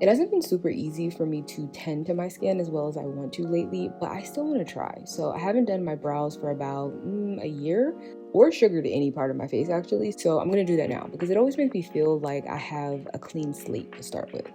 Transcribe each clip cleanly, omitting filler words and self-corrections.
It hasn't been super easy for me to tend to my skin as well as I want to lately, but I still want to try. So I haven't done my brows for about a year or sugared any part of my face actually. So I'm going to do that now because it always makes me feel like I have a clean slate to start with.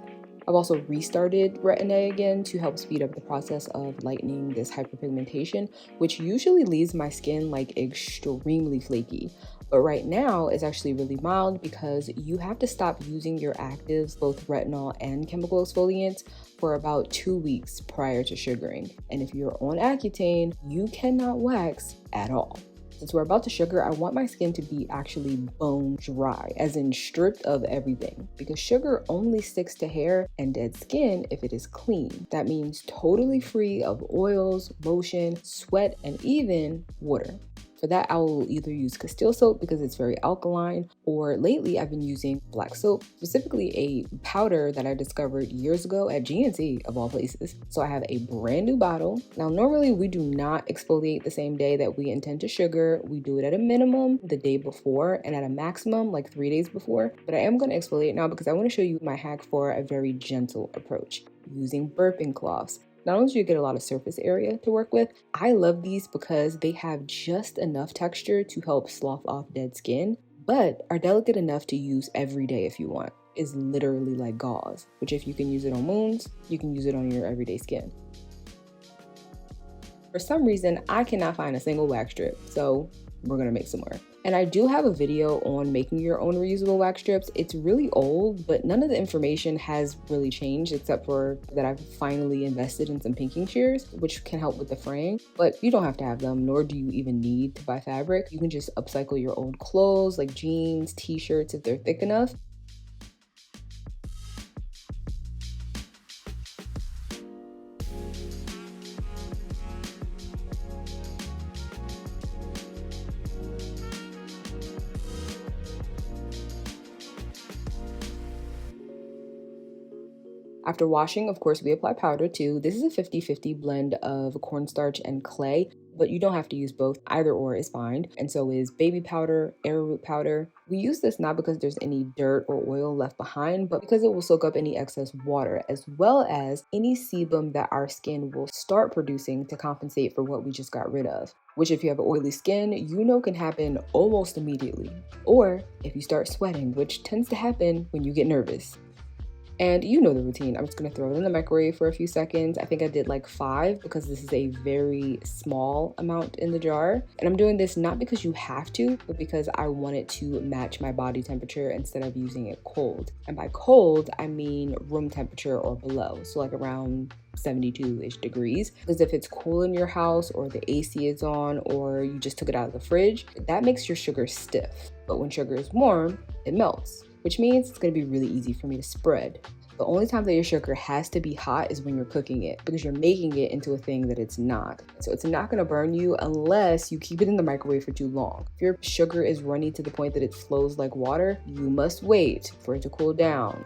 I've also restarted Retin-A again to help speed up the process of lightening this hyperpigmentation, which usually leaves my skin like extremely flaky. But right now it's actually really mild because you have to stop using your actives, both retinol and chemical exfoliants, for about 2 weeks prior to sugaring. And if you're on Accutane, you cannot wax at all. Since we're about to sugar, I want my skin to be actually bone dry, as in stripped of everything, because sugar only sticks to hair and dead skin if it is clean. That means totally free of oils, lotion, sweat, and even water. For that, I will either use Castile soap because it's very alkaline, or lately I've been using black soap, specifically a powder that I discovered years ago at GNC of all places. So I have a brand new bottle. Now, normally we do not exfoliate the same day that we intend to sugar. We do it at a minimum the day before and at a maximum like 3 days before. But I am going to exfoliate now because I want to show you my hack for a very gentle approach using burping cloths. Not only do you get a lot of surface area to work with, I love these because they have just enough texture to help slough off dead skin, but are delicate enough to use every day if you want. It's literally like gauze, which if you can use it on wounds, you can use it on your everyday skin. For some reason, I cannot find a single wax strip, so we're gonna make some more. And I do have a video on making your own reusable wax strips. It's really old, but none of the information has really changed except for that I've finally invested in some pinking shears, which can help with the fraying. But you don't have to have them, nor do you even need to buy fabric. You can just upcycle your old clothes like jeans, t-shirts if they're thick enough. After washing, of course, we apply powder too. This is a 50-50 blend of cornstarch and clay, but you don't have to use both. Either or is fine. And so is baby powder, arrowroot powder. We use this not because there's any dirt or oil left behind, but because it will soak up any excess water, as well as any sebum that our skin will start producing to compensate for what we just got rid of. Which if you have oily skin, you know can happen almost immediately. Or if you start sweating, which tends to happen when you get nervous. And you know the routine. I'm just gonna throw it in the microwave for a few seconds. I think I did like 5 because this is a very small amount in the jar. And I'm doing this not because you have to, but because I want it to match my body temperature instead of using it cold. And by cold, I mean room temperature or below. So like around 72-ish degrees. Because if it's cool in your house or the AC is on or you just took it out of the fridge, that makes your sugar stiff. But when sugar is warm, it melts, which means it's going to be really easy for me to spread. The only time that your sugar has to be hot is when you're cooking it because you're making it into a thing that it's not. So it's not going to burn you unless you keep it in the microwave for too long. If your sugar is runny to the point that it flows like water, you must wait for it to cool down.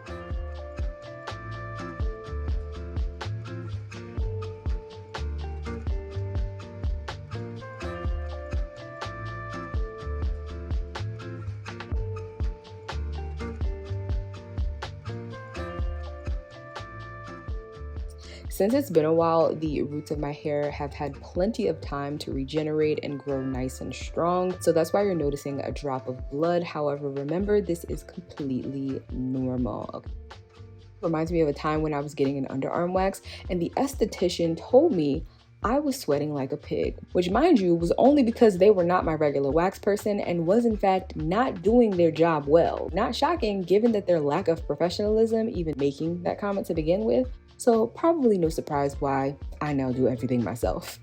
Since it's been a while, the roots of my hair have had plenty of time to regenerate and grow nice and strong. So that's why you're noticing a drop of blood. However, remember, this is completely normal. Reminds me of a time when I was getting an underarm wax and the esthetician told me I was sweating like a pig, which mind you was only because they were not my regular wax person and was in fact not doing their job well. Not shocking given that their lack of professionalism even making that comment to begin with. So probably no surprise why I now do everything myself.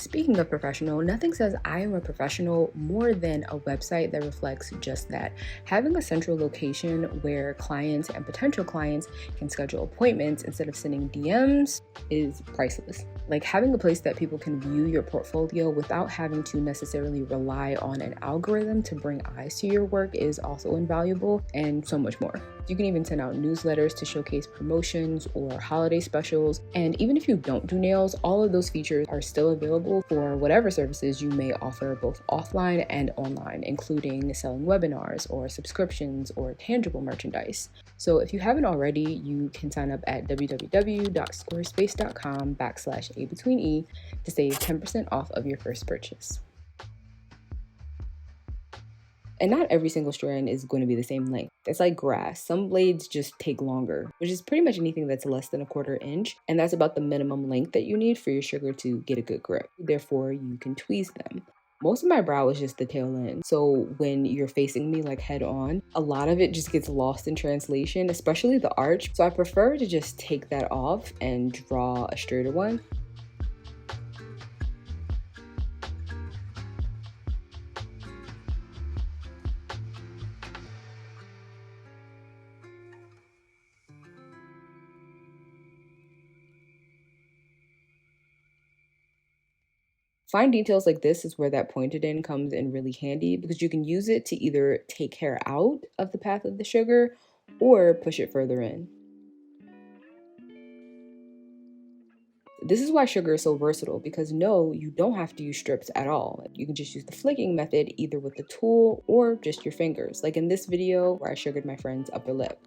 Speaking of professional, nothing says I am a professional more than a website that reflects just that. Having a central location where clients and potential clients can schedule appointments instead of sending DMs is priceless. Like having a place that people can view your portfolio without having to necessarily rely on an algorithm to bring eyes to your work is also invaluable, and so much more. You can even send out newsletters to showcase promotions or holiday specials. And even if you don't do nails, all of those features are still available for whatever services you may offer both offline and online, including selling webinars or subscriptions or tangible merchandise. So if you haven't already, you can sign up at www.squarespace.com/abetweene to save 10% off of your first purchase. And not every single strand is going to be the same length. It's like grass. Some blades just take longer, which is pretty much anything that's less than 1/4 inch. And that's about the minimum length that you need for your sugar to get a good grip. Therefore, you can tweeze them. Most of my brow is just the tail end. So when you're facing me like head on, a lot of it just gets lost in translation, especially the arch. So I prefer to just take that off and draw a straighter one. Fine details like this is where that pointed end comes in really handy because you can use it to either take hair out of the path of the sugar or push it further in. This is why sugar is so versatile because no, you don't have to use strips at all. You can just use the flicking method either with the tool or just your fingers, like in this video where I sugared my friend's upper lip.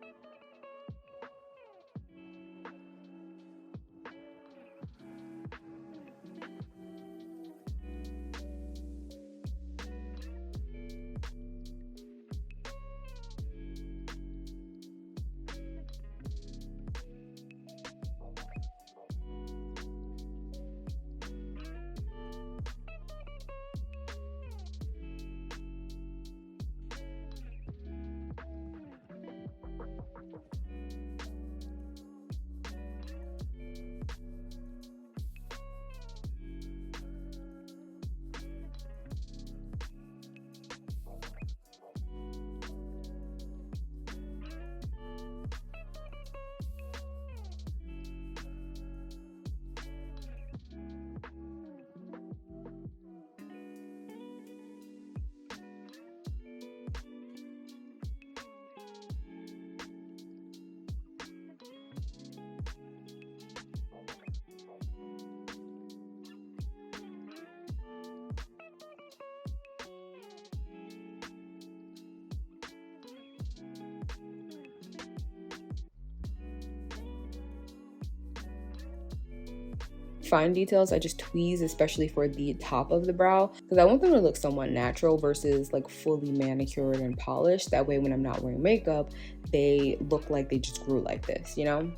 Fine details, I just tweeze, especially for the top of the brow, because I want them to look somewhat natural versus like fully manicured and polished. That way, when I'm not wearing makeup, they look like they just grew like this, you know?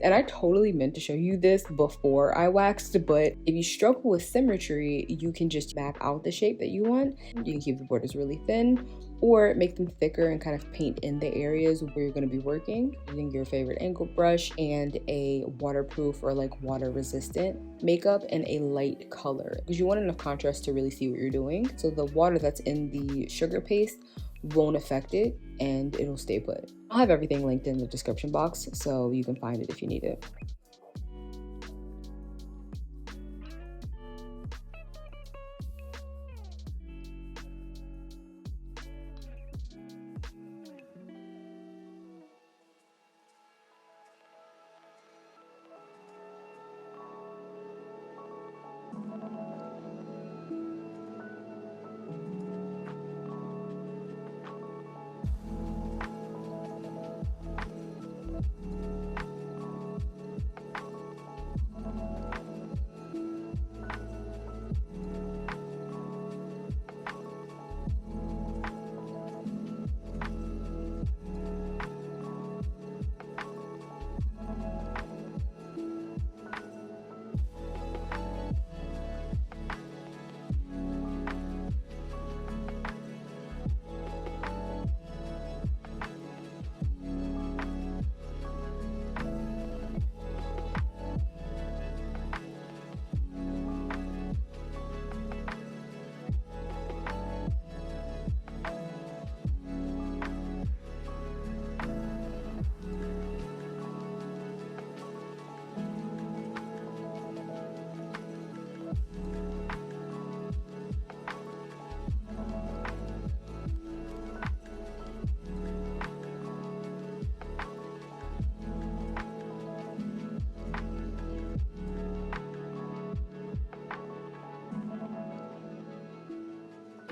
And I totally meant to show you this before I waxed, but if you struggle with symmetry, you can just map out the shape that you want. You can keep the borders really thin or make them thicker and kind of paint in the areas where you're going to be working using your favorite angled brush and a waterproof or like water resistant makeup in a light color because you want enough contrast to really see what you're doing. So the water that's in the sugar paste won't affect it and it'll stay put. I'll have everything linked in the description box so you can find it if you need it.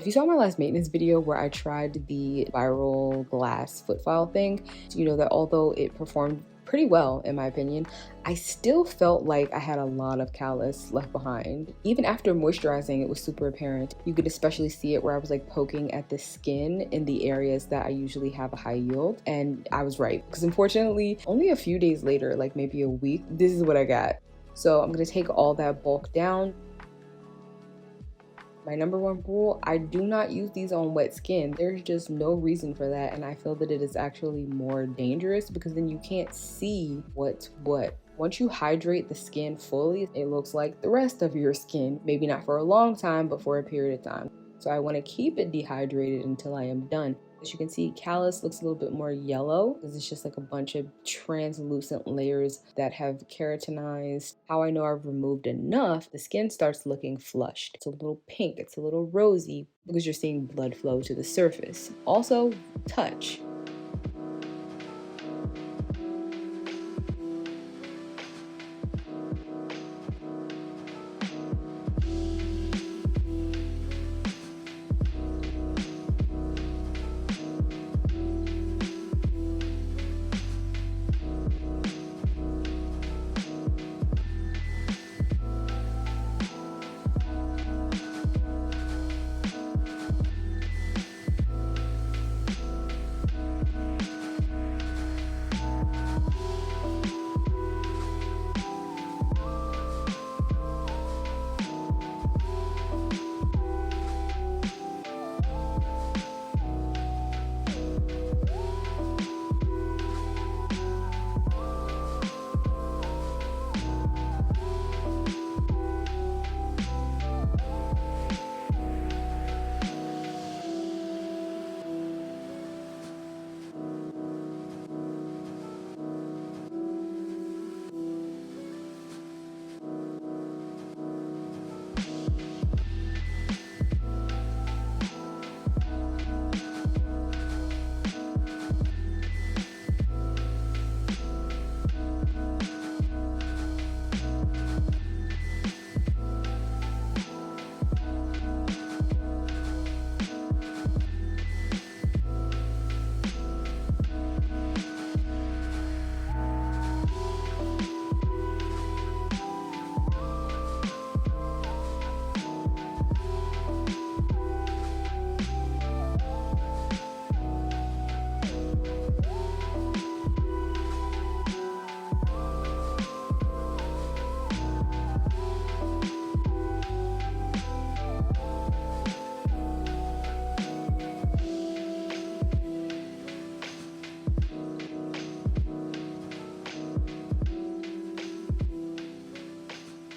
If you saw my last maintenance video where I tried the viral glass foot file thing, you know that although it performed pretty well in my opinion, I still felt like I had a lot of callus left behind. Even after moisturizing, it was super apparent. You could especially see it where I was like poking at the skin in the areas that I usually have a high yield, and I was right, because unfortunately only a few days later, like maybe a week, this is what I got. So I'm gonna take all that bulk down. My number one rule, I do not use these on wet skin. There's just no reason for that, and I feel that it is actually more dangerous because then you can't see what's what. Once you hydrate the skin fully, it looks like the rest of your skin. Maybe not for a long time, but for a period of time. So I want to keep it dehydrated until I am done. As you can see, callus looks a little bit more yellow because it's just like a bunch of translucent layers that have keratinized. How I know I've removed enough, the skin starts looking flushed. It's a little pink, it's a little rosy because you're seeing blood flow to the surface. Also, touch.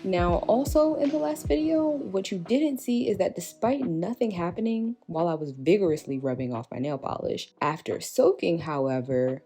Now, also in the last video, what you didn't see is that despite nothing happening while I was vigorously rubbing off my nail polish, after soaking, however,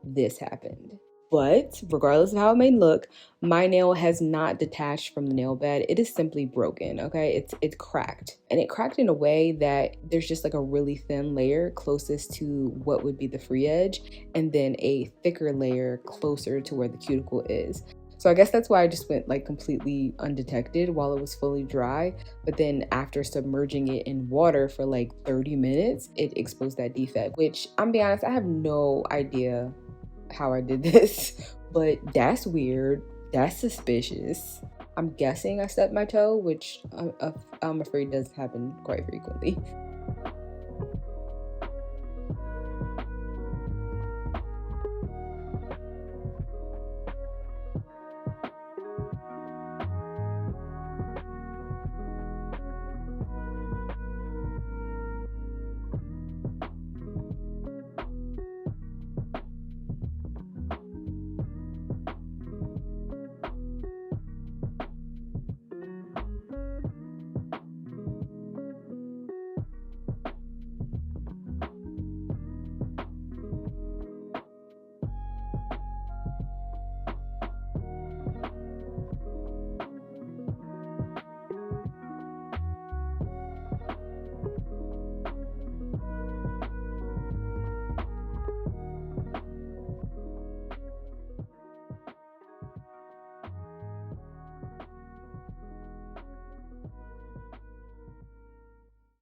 this happened. But regardless of how it may look, my nail has not detached from the nail bed. It is simply broken, okay? It's cracked. And it cracked in a way that there's just like a really thin layer closest to what would be the free edge, and then a thicker layer closer to where the cuticle is. So I guess that's why I just went like completely undetected while it was fully dry. But then after submerging it in water for like 30 minutes, it exposed that defect, which I'm being honest, I have no idea how I did this, but that's weird. That's suspicious. I'm guessing I stubbed my toe, which I'm afraid does happen quite frequently.